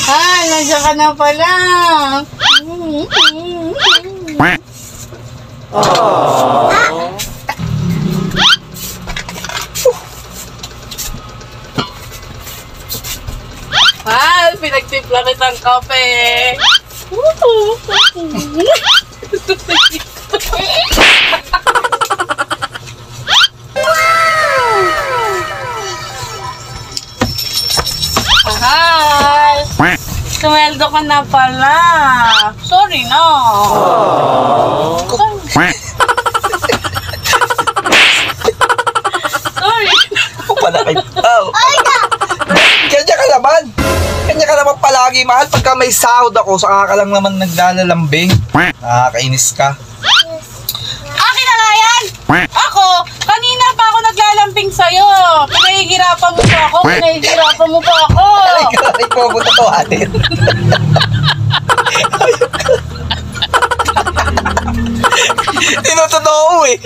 Nandiyan ka na pala. Pinagtimpla kitang kape. Hi! Sumweldo ka na pala. Sorry na. Sorry. Palaki. Kanya ka naman. Kanya ka naman palagi, mahal. Pagka may sahod ako, saka ka lang naman naglalalambing. Nakakainis ka. Akin na nga yan! Ako, kanina pa ako naglalambing sa'yo. Pinahihirapan mo pa ako. Ay, ko ako tatawanin. Tinutotoo eh.